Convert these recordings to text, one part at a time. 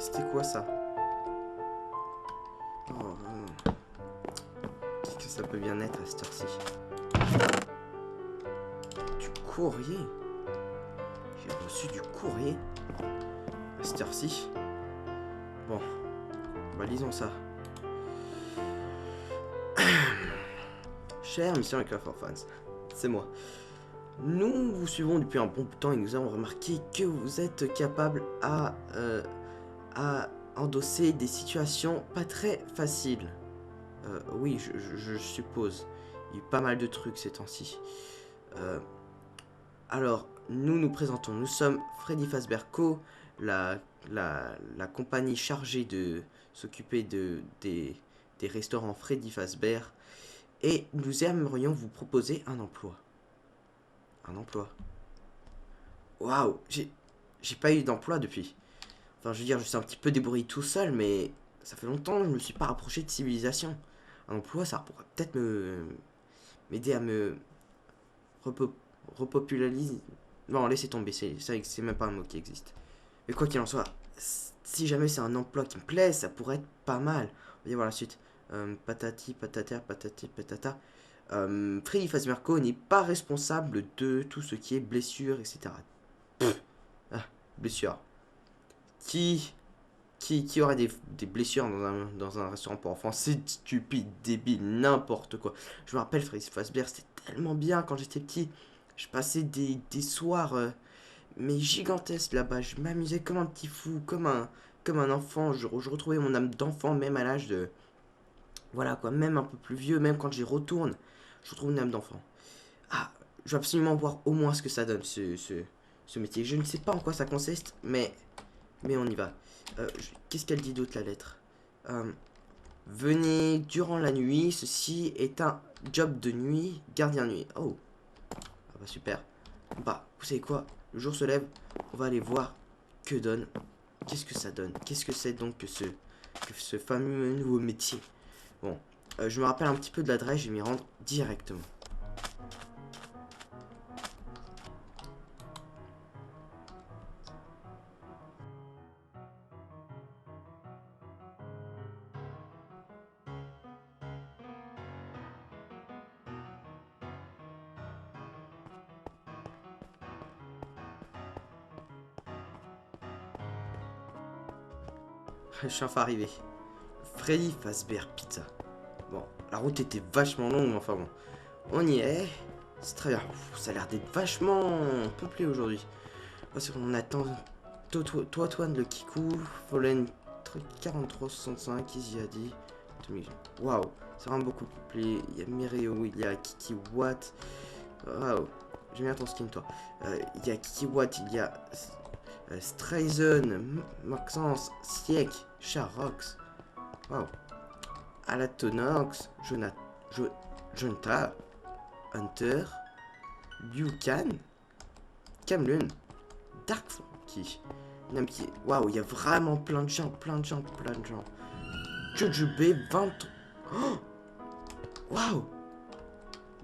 C'était quoi ça? Oh, qu'est-ce que ça peut bien être à cette heure-ci? Du courrier? J'ai reçu du courrier à cette heure-ci. Bon, bah lisons ça. Cher Mission avec for Fans, c'est moi. Nous vous suivons depuis un bon bout de temps et nous avons remarqué que vous êtes capable à endosser des situations pas très faciles. Oui, je suppose. Il y a eu pas mal de trucs ces temps-ci. Alors, nous nous présentons. Nous sommes Freddy Fazbear Co, la compagnie chargée de s'occuper des restaurants Freddy Fazbear. Et nous aimerions vous proposer un emploi. Un emploi. Waouh, j'ai pas eu d'emploi depuis. Enfin, je veux dire, je suis un petit peu débrouillé tout seul, mais ça fait longtemps que je me suis pas rapproché de civilisation. Un emploi, ça pourrait peut-être m'aider à me repopulariser. Non, laissez tomber, c'est même pas un mot qui existe. Mais quoi qu'il en soit, si jamais c'est un emploi qui me plaît, ça pourrait être pas mal. On va voir la suite. Patati, patata, patati, patata. Freddy Fazbear Co n'est pas responsable de tout ce qui est blessures, etc. Blessures. Qui aurait des blessures dans un restaurant pour enfants? C'est stupide, débile, n'importe quoi. Je me rappelle, Freddy Fazbear, c'était tellement bien quand j'étais petit. Je passais des soirs mais gigantesques là-bas. Je m'amusais comme un petit fou, comme un enfant. Je retrouvais mon âme d'enfant même à l'âge de... Voilà quoi, même un peu plus vieux, même quand j'y retourne, je retrouve une âme d'enfant. Ah, je veux absolument voir au moins ce que ça donne, ce métier. Je ne sais pas en quoi ça consiste, mais on y va. Qu'est-ce qu'elle dit d'autre, la lettre? Venez durant la nuit, ceci est un job de nuit, gardien de nuit. Oh, ah bah super. Bah, vous savez quoi? Le jour se lève, on va aller voir que donne. Qu'est-ce que ça donne? Qu'est-ce que c'est donc que ce fameux nouveau métier? Bon, je me rappelle un petit peu de l'adresse, je vais m'y rendre directement. Je suis enfin arrivé. Freddy Fazbear Pizza. Bon, la route était vachement longue, mais enfin bon. On y est. C'est très bien. Ça a l'air d'être vachement peuplé aujourd'hui. Parce qu'on attend Toitoine le Kikou, Fallen 4365, Easy a dit. Waouh, c'est vraiment beaucoup peuplé. Il y a Mireo, il y a Kiki Watt. Waouh, j'aime bien ton skin toi. Il y a Kiki Watt, il y a Strazen, Maxence, Siek, Charox. Waouh. Alatonox, Jonta, Hunter, Buchan, Camlun, Dark Funky, Namki. Waouh, il y a vraiment plein de gens, plein de gens. Jujube 20. Oh, waouh.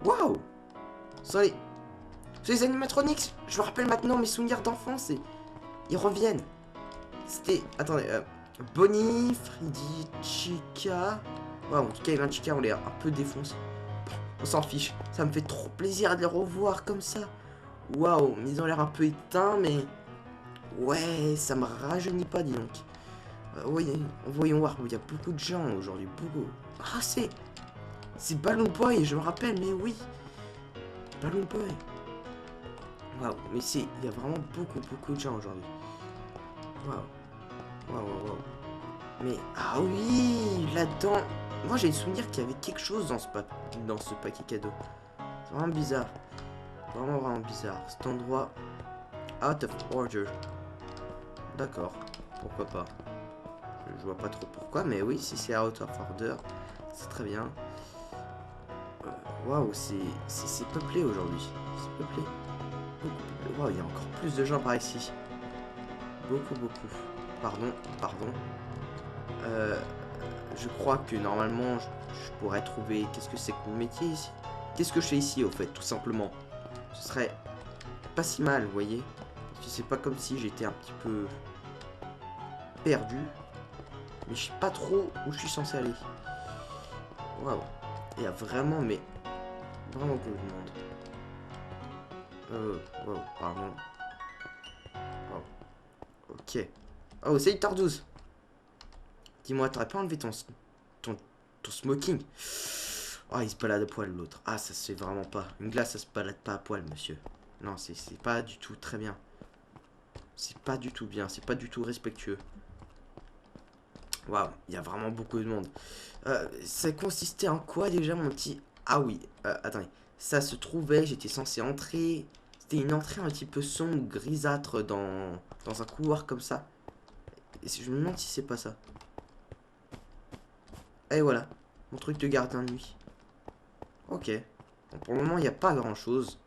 Waouh. C'est les animatronics. Je me rappelle maintenant mes souvenirs d'enfance et ils reviennent. C'était... Attendez, Bonnie, Freddy, Chica... Waouh, en tout cas, les Chica, on les a un peu défoncés. On s'en fiche. Ça me fait trop plaisir de les revoir comme ça. Waouh, ils ont l'air un peu éteints, mais... Ouais, ça me rajeunit pas, dis donc. Voyons voir, il y a beaucoup de gens aujourd'hui, beaucoup. Ah, c'est Balloon Boy, je me rappelle, mais oui. Balloon Boy. Waouh, mais il y a vraiment beaucoup de gens aujourd'hui. Waouh. Mais, ah oui, là-dedans... Moi, j'ai le souvenir qu'il y avait quelque chose dans ce paquet cadeau. C'est vraiment bizarre. Vraiment bizarre. Cet endroit... Out of order. D'accord. Pourquoi pas. Je vois pas trop pourquoi, mais oui, si c'est out of order, c'est très bien. Waouh, c'est peuplé aujourd'hui. C'est peuplé. Waouh, il y a encore plus de gens par ici. Beaucoup. Pardon. Je crois que normalement, je pourrais trouver... Qu'est-ce que c'est que mon métier ici? Qu'est-ce que je fais ici, au fait, tout simplement? Ce serait pas si mal, vous voyez? C'est pas comme si j'étais un petit peu... perdu. Mais je sais pas trop où je suis censé aller. Waouh. Il y a vraiment, mais... Vraiment beaucoup de monde. Waouh, pardon. Waouh. Ok. Oh, salut Tardouze. Dis-moi, t'aurais pas enlevé ton, ton smoking? Oh, il se balade à poil l'autre. Ah, ça se fait vraiment pas. Une glace, ça se balade pas à poil, monsieur. Non, c'est pas du tout très bien. C'est pas du tout bien, c'est pas du tout respectueux. Waouh, il y a vraiment beaucoup de monde. Ça consistait en quoi déjà, mon petit... Ah oui, attendez. Ça se trouvait, j'étais censé entrer... C'était une entrée un petit peu sombre, grisâtre dans un couloir comme ça. Et je me demande si c'est pas ça. Et voilà, mon truc de gardien de nuit. Ok. Bon, pour le moment, il n'y a pas grand chose.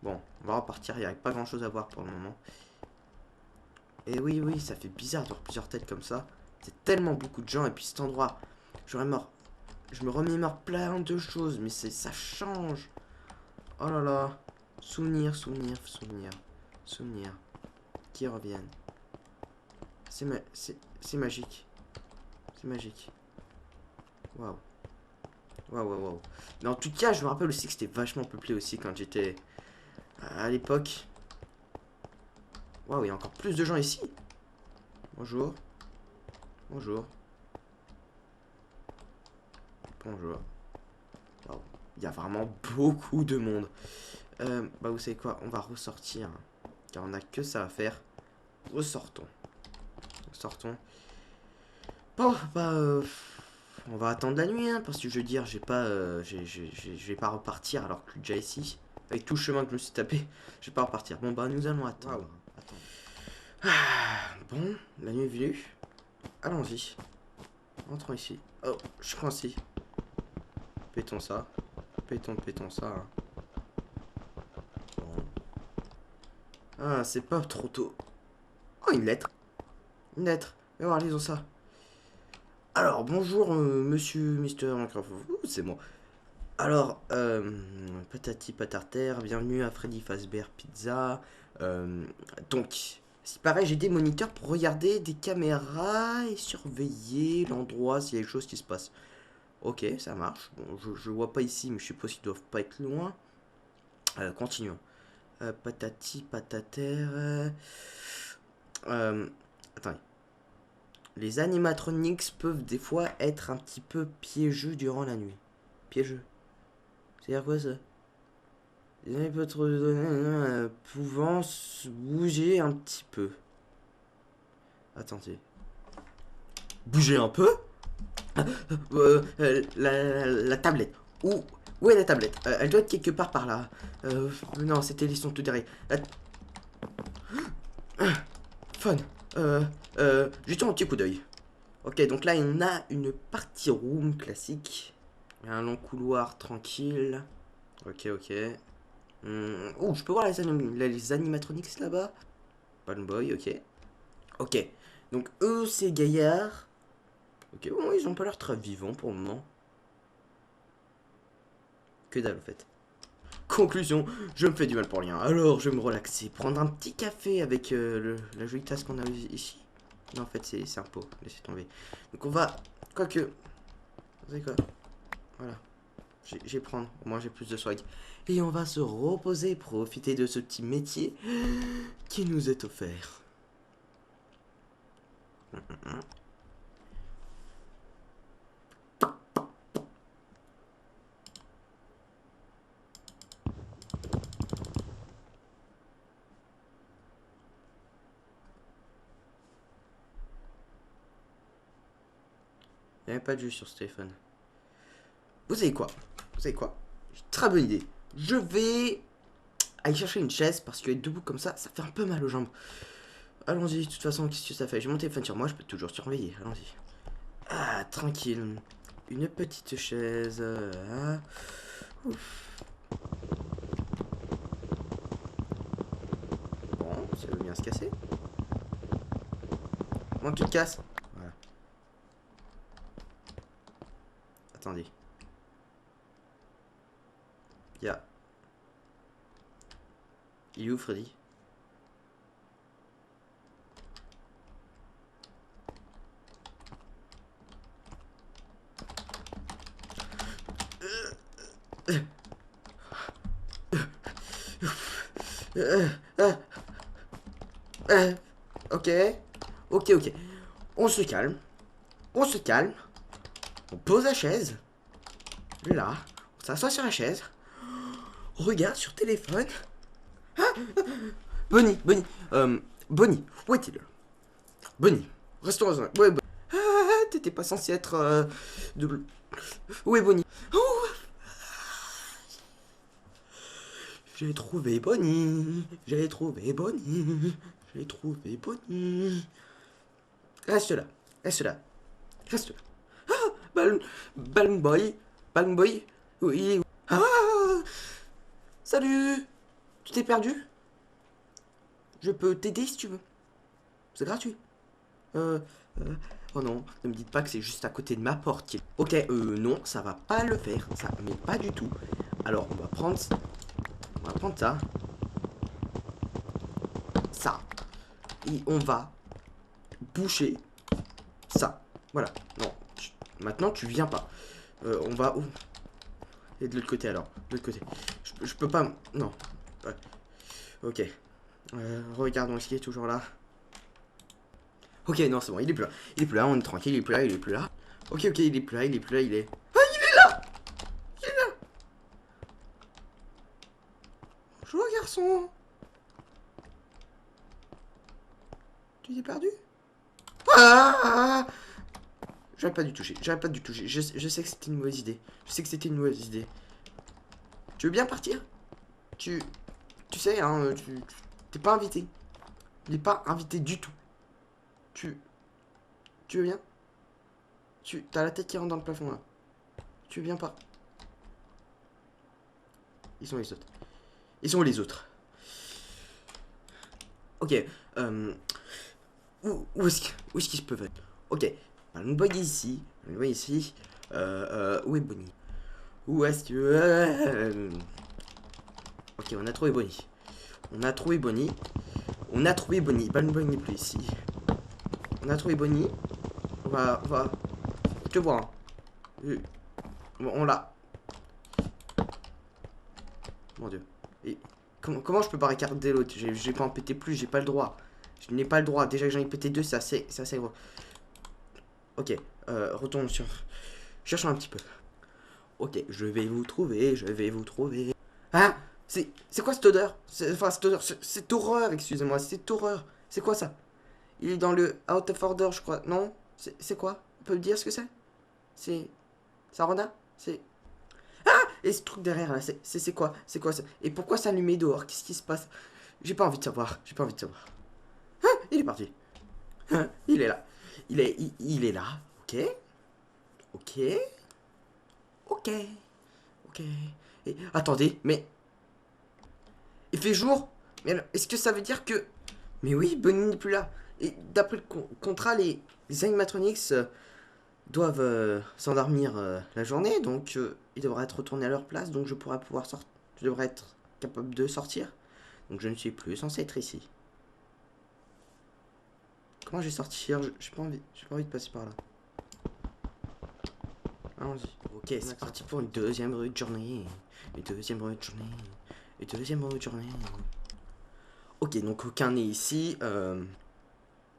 Bon, on va repartir, il n'y a pas grand chose à voir pour le moment. Et oui, oui, ça fait bizarre d'avoir plusieurs têtes comme ça. C'est tellement beaucoup de gens, et puis cet endroit, j'aurais mort. Je me remémore plein de choses, mais ça change. Oh là là. Souvenirs, souvenirs, souvenirs. Souvenirs. Qui reviennent. C'est magique. C'est magique. Waouh. Waouh, waouh, waouh. Mais en tout cas, je me rappelle aussi que c'était vachement peuplé aussi quand j'étais à l'époque. Waouh, il y a encore plus de gens ici. Bonjour. Bonjour. Bonjour. Waouh. Il y a vraiment beaucoup de monde. Bah, vous savez quoi? On va ressortir. Car on n'a que ça à faire. Ressortons. Sortons. Bon, bah, on va attendre la nuit, hein, parce que je veux dire, j'ai pas, je vais pas repartir alors que je suis déjà ici. Avec tout le chemin que je me suis tapé, je vais pas repartir. Bon, bah, nous allons attendre. Wow. Ah, bon, la nuit est venue. Allons-y. Entrons ici. Oh, je prends ici. Pétons ça. Pétons ça. Hein. Bon. Ah, c'est pas trop tôt. Oh, une lettre. Une lettre. Et voir, lisons ça. Alors, bonjour, monsieur Mister Minecraft. C'est moi. Alors, patati patarter, bienvenue à Freddy Fazbear Pizza. Donc, c'est pareil, j'ai des moniteurs pour regarder des caméras et surveiller l'endroit s'il y a quelque chose qui se passe. Ok, ça marche. Bon, je vois pas ici, mais je suppose qu'ils doivent pas être loin. Continuons. Patati patater. Attendez. Les animatronics peuvent des fois être un petit peu piégeux durant la nuit. Piégeux. C'est-à-dire quoi ça? Les animatronics pouvant se bouger un petit peu. Attendez. Bouger un peu? La tablette. Où est la tablette? Elle doit être quelque part par là. Non, c'était les sons tout derrière. Fun. Jetons un petit coup d'œil. Ok, donc là, on a une party room classique. Un long couloir tranquille. Ok, ok. Oh, je peux voir les animatronics là-bas. Palm Boy, ok. Ok. Donc, eux, c'est gaillard. Ok, bon, ils ont pas l'air très vivants pour le moment. Que dalle, en fait. Conclusion, je me fais du mal pour rien. Alors, je vais me relaxer. Prendre un petit café avec la jolie tasse qu'on a ici. Non, en fait, c'est un pot. Laissez tomber. Donc, on va... Quoique... Vous savez quoi? Voilà. Je vais prendre. Au moins, j'ai plus de swag. Et on va se reposer, profiter de ce petit métier qui nous est offert. Il n'y avait pas de jus sur ce téléphone. Vous savez quoi? Vous savez quoi? J'ai une très bonne idée. Je vais aller chercher une chaise parce que être debout comme ça fait un peu mal aux jambes. Allons-y, de toute façon, qu'est-ce que ça fait? J'ai mon téléphone sur moi, je peux toujours surveiller. Allons-y. Ah, tranquille. Une petite chaise. Ouf. Bon, ça veut bien se casser. Moi qui casse. Voilà. Attendez. Ya. Il est où Freddy? Euh, euh, euh, ok. Ok, ok. On se calme. On se calme. On pose la chaise. Là. On s'assoit sur la chaise. On regarde sur téléphone. Bonnie, Bonnie. Bonnie, où est-il? Bonnie, restons dans un... Ouais, t'étais pas censé être... de... Où est Bonnie? Oh, j'ai trouvé Bonnie. J'ai trouvé Bonnie. J'ai trouvé Bonnie. Reste là. Reste là. Reste là. Ah, Balloon Boy. Balloon Boy. Oui. Ah, salut. Tu t'es perdu? Je peux t'aider si tu veux. C'est gratuit. Euh, oh non, ne me dites pas que c'est juste à côté de ma porte. Ok, non, ça va pas le faire. Ça, mais pas du tout. Alors, on va prendre ça. Ça. Et on va boucher ça. Voilà. Non. Maintenant, tu viens pas. On va où? Et de l'autre côté alors. De l'autre côté. Je peux pas. Non. Ouais. Ok. Regardons, est-ce qu'il est toujours là? Ok, non, c'est bon, il est plus là. Il est plus là, on est tranquille, il est plus là, il est plus là. Ok, ok, il est plus là, il est plus là, il est... Ah, il est là! Il est là! Bonjour, garçon! Tu t'es perdu? Ah! J'aurais pas dû toucher, j'aurais pas dû toucher. Je sais que c'était une mauvaise idée. Je sais que c'était une mauvaise idée. Tu veux bien partir? Tu sais, hein, t'es pas invité. Il est pas invité du tout. Tu veux bien? T'as la tête qui rentre dans le plafond, là. Tu veux bien pas? Ils sont les autres. Ils sont les autres. Ok, où est-ce qu'ils peuvent être? Ok, Balloon Boy est ici. Balloon Boy est ici. Où est Bonnie? Où est-ce que... Ok, on a trouvé Bonnie. On a trouvé Bonnie. On a trouvé Bonnie. Balloon Boy n'est plus ici. On a trouvé Bonnie. On va... Je te vois. Hein. Bon, on l'a. Mon Dieu. Et comment je peux barricader l'autre? J'ai pas en péter plus, j'ai pas le droit. Je n'ai pas le droit. Déjà que j'en ai pété deux, c'est assez gros. Ok, retourne sur... Cherchons un petit peu. Ok, je vais vous trouver, je vais vous trouver. Ah, c'est quoi cette odeur? Enfin, cette odeur, cette horreur, excusez-moi, cette horreur. C'est quoi ça? Il est dans le Out of Order, je crois. Non? C'est quoi? On peut me dire ce que c'est? C'est... Sarona? C'est... Ah! Et ce truc derrière, là, c'est quoi? C'est quoi ça? Et pourquoi s'allumer dehors? Qu'est-ce qui se passe? J'ai pas envie de savoir, j'ai pas envie de savoir. Ah! Il est parti. Ah, il est là. Il est là. Ok. Ok. Ok. Ok. Et, attendez, mais... Il fait jour? Mais est-ce que ça veut dire que... Mais oui, Bonnie n'est plus là. Et d'après le contrat, les animatronics doivent s'endormir la journée, donc ils devraient être retournés à leur place, donc je devrais être capable de sortir. Donc je ne suis plus censé être ici. Comment je vais sortir? J'ai pas envie de passer par là. Allons-y. Ok, c'est parti pour une deuxième rue de journée. Une deuxième rue de journée. Une deuxième rue de journée. Ok, donc aucun n'est ici.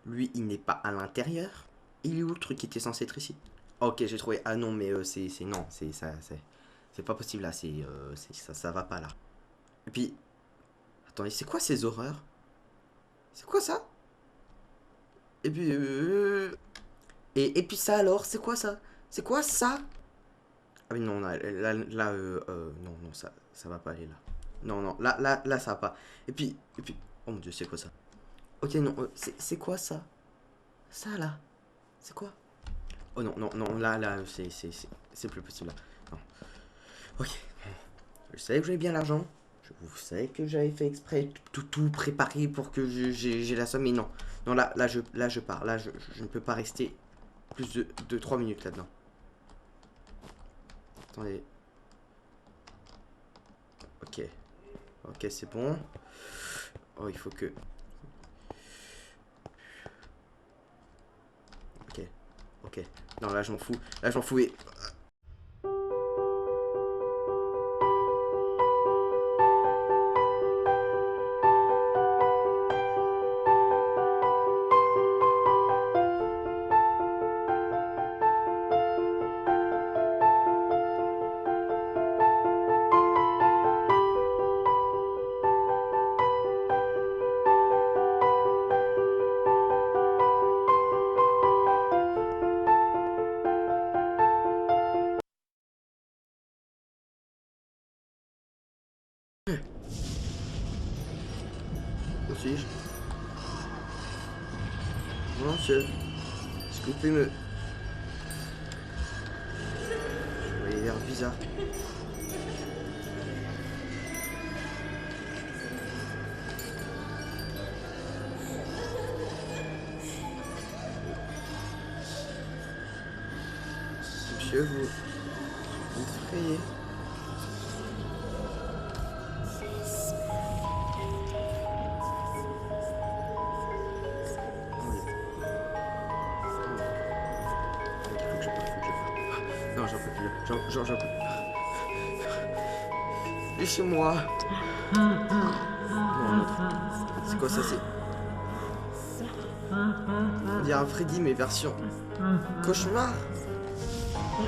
Lui, il n'est pas à l'intérieur. Il est où le truc qui était censé être ici? Ok, j'ai trouvé. Ah non, mais non, c'est pas possible là. Ça va pas là. Et puis, attendez, c'est quoi ces horreurs? C'est quoi ça? Et puis, et puis ça alors, c'est quoi ça? C'est quoi ça? Ah oui non, non, non, ça va pas aller là. Non, non, là, ça va pas. Et puis, oh mon dieu, c'est quoi ça? Ok, non, c'est quoi ça? Ça là? C'est quoi? Oh non, non, non, là, c'est plus possible là. Non. Ok. Je savais que j'avais bien l'argent. Je savais que j'avais fait exprès tout préparé pour que j'ai la somme, mais non. Non, là, je pars. Là, je ne peux pas rester plus de 3 minutes là-dedans. Attendez. Ok. Ok, c'est bon. Oh, il faut que... Ok. Ok. Non, là, je m'en fous. Là, je m'en fous et... Bonjour monsieur. Est-ce que vous pouvez me... Vous avez l'air bizarre. Monsieur, vous effrayez. Non, j'en peux plus. J'en peux plus. Laissez-moi. Non, c'est quoi ça, c'est... On dirait un Freddy, mais version... cauchemar. Je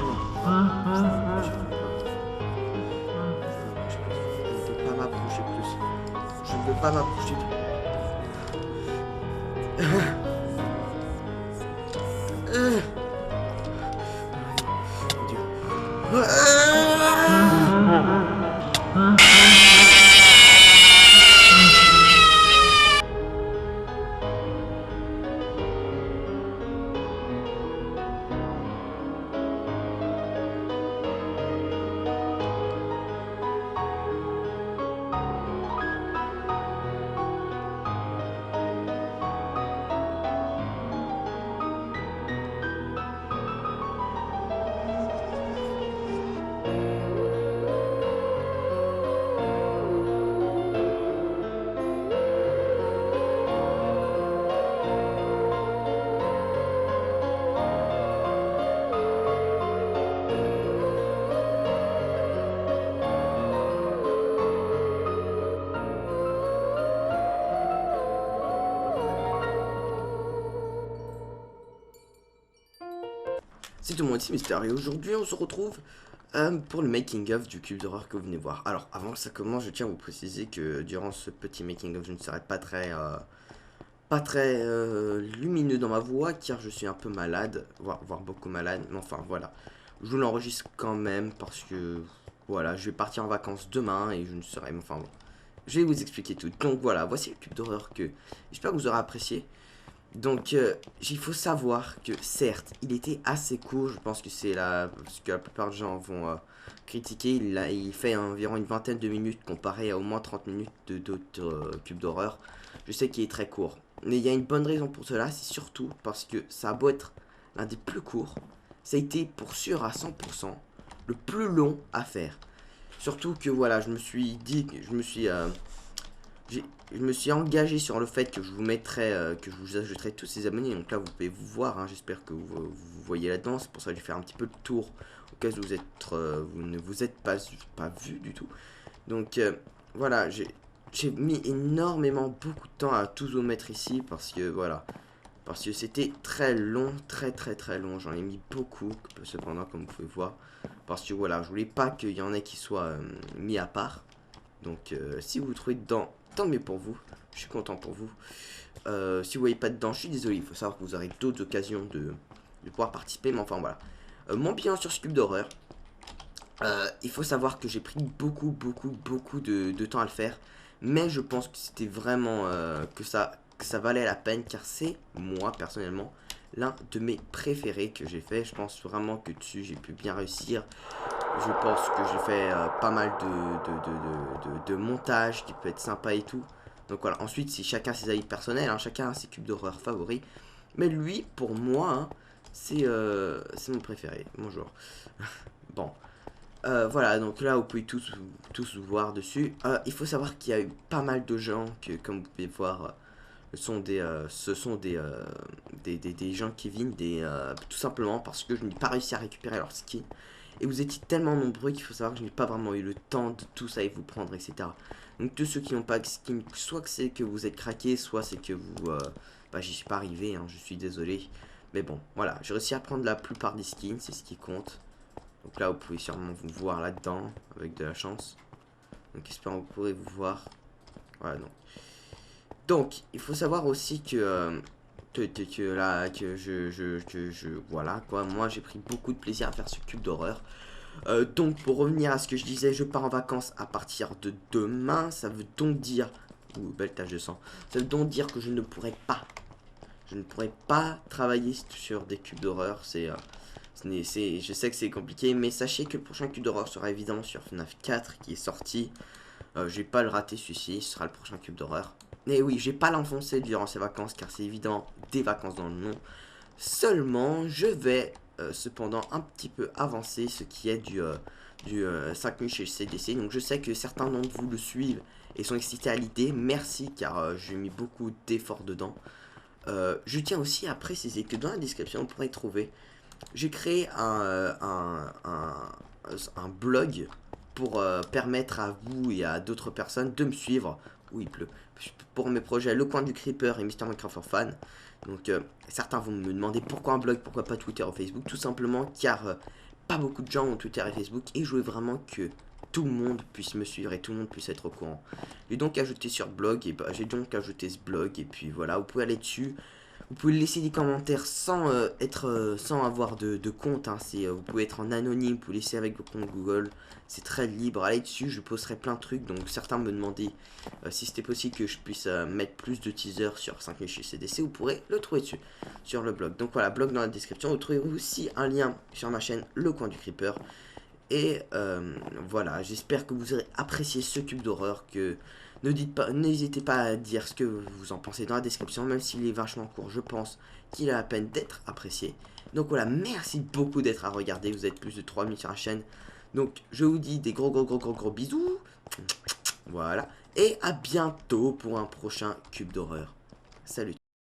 ne peux pas m'approcher plus. Je ne peux pas m'approcher plus. Mon Dieu. C'est tout le monde ici, Mystère, et aujourd'hui on se retrouve pour le making of du cube d'horreur que vous venez voir. Alors avant que ça commence, je tiens à vous préciser que durant ce petit making of, je ne serai pas très lumineux dans ma voix, car je suis un peu malade, voire beaucoup malade, mais enfin voilà. Je vous l'enregistre quand même parce que voilà, je vais partir en vacances demain et je ne serai, enfin bon, je vais vous expliquer tout. Donc voilà, voici le cube d'horreur que j'espère que vous aurez apprécié. Donc, il faut savoir que, certes, il était assez court. Je pense que c'est ce que la plupart des gens vont critiquer. Il fait environ une vingtaine de minutes comparé à au moins 30 minutes d'autres cubes d'horreur. Je sais qu'il est très court. Mais il y a une bonne raison pour cela. C'est surtout parce que ça a beau être l'un des plus courts. Ça a été pour sûr à 100% le plus long à faire. Surtout que, voilà, je me suis dit, je me suis engagé sur le fait que je vous mettrai, que je vous ajouterai tous ces abonnés. Donc là, vous pouvez vous voir. Hein, j'espère que vous voyez là-dedans. C'est pour ça que je vais faire un petit peu le tour au cas où vous ne vous êtes pas vu du tout. Donc voilà, j'ai mis énormément beaucoup de temps à tous vous mettre ici parce que voilà, parce que c'était très long, très long. J'en ai mis beaucoup, cependant, comme vous pouvez voir, parce que voilà, je voulais pas qu'il y en ait qui soient mis à part. Donc si vous vous trouvez dedans, tant mieux pour vous, je suis content pour vous. Si vous voyez pas dedans, je suis désolé, il faut savoir que vous aurez d'autres occasions de pouvoir participer, mais enfin voilà. Mon bilan sur ce cube d'horreur, il faut savoir que j'ai pris beaucoup de temps à le faire, mais je pense que c'était vraiment que ça valait la peine, car c'est moi personnellement l'un de mes préférés que j'ai fait. Je pense vraiment que dessus j'ai pu bien réussir. Je pense que j'ai fait pas mal de montage qui peut être sympa et tout. Donc voilà, ensuite c'est chacun ses avis personnels, hein, chacun a ses cubes d'horreur favoris. Mais lui, pour moi, hein, c'est mon préféré. Bonjour. Bon. Voilà, donc là vous pouvez tous vous voir dessus. Il faut savoir qu'il y a eu pas mal de gens que, comme vous pouvez voir, ce sont des gens qui viennent tout simplement parce que je n'ai pas réussi à récupérer leur skin. Et vous étiez tellement nombreux qu'il faut savoir que je n'ai pas vraiment eu le temps de tous aller vous prendre, etc. Donc tous ceux qui n'ont pas de skin, soit que c'est que vous êtes craqué, soit c'est que vous... j'y suis pas arrivé, hein, je suis désolé. Mais bon, voilà, j'ai réussi à prendre la plupart des skins, c'est ce qui compte. Donc là, vous pouvez sûrement vous voir là-dedans, avec de la chance. Donc j'espère que vous pourrez vous voir. Voilà, donc il faut savoir aussi que... voilà quoi, moi j'ai pris beaucoup de plaisir à faire ce cube d'horreur. Donc pour revenir à ce que je disais, je pars en vacances à partir de demain. Ça veut donc dire, belle tache de sang, ça veut donc dire que je ne pourrai pas Je ne pourrais pas travailler sur des cubes d'horreur. Je sais que c'est compliqué, mais sachez que le prochain cube d'horreur sera évidemment sur FNAF 4 qui est sorti. Je vais pas le rater celui-ci, ce sera le prochain cube d'horreur. Et oui, je vais pas l'enfoncer durant ces vacances car c'est évident des vacances dans le nom. Seulement, je vais cependant un petit peu avancer ce qui est du 5000 chez CDC. Donc je sais que certains d'entre vous le suivent et sont excités à l'idée. Merci car j'ai mis beaucoup d'efforts dedans. Je tiens aussi à préciser que dans la description, vous pourrez trouver, j'ai créé un blog pour permettre à vous et à d'autres personnes de me suivre. Oui, il pleut. Pour mes projets Le Coin du Creeper et Mister Minecraft for Fan. Donc certains vont me demander pourquoi un blog, pourquoi pas Twitter ou Facebook. Tout simplement car pas beaucoup de gens ont Twitter et Facebook et je voulais vraiment que tout le monde puisse me suivre et tout le monde puisse être au courant. J'ai donc ajouté sur blog et j'ai donc ajouté ce blog et puis voilà, vous pouvez aller dessus. Vous pouvez laisser des commentaires sans avoir de compte. Hein. Vous pouvez être en anonyme, vous pouvez laisser avec vos comptes Google. C'est très libre. Allez dessus, je posterai plein de trucs. Donc certains me demandaient si c'était possible que je puisse mettre plus de teasers sur 5000 chez CDC. Vous pourrez le trouver dessus, sur le blog. Donc voilà, blog dans la description. Vous trouverez aussi un lien sur ma chaîne Le Coin du Creeper. Et voilà, j'espère que vous aurez apprécié ce cube d'horreur. N'hésitez pas à dire ce que vous en pensez dans la description, même s'il est vachement court, je pense qu'il a la peine d'être apprécié. Donc voilà, merci beaucoup d'être à regarder, vous êtes plus de 3000 sur la chaîne. Donc je vous dis des gros bisous. Voilà, et à bientôt pour un prochain cube d'horreur. Salut.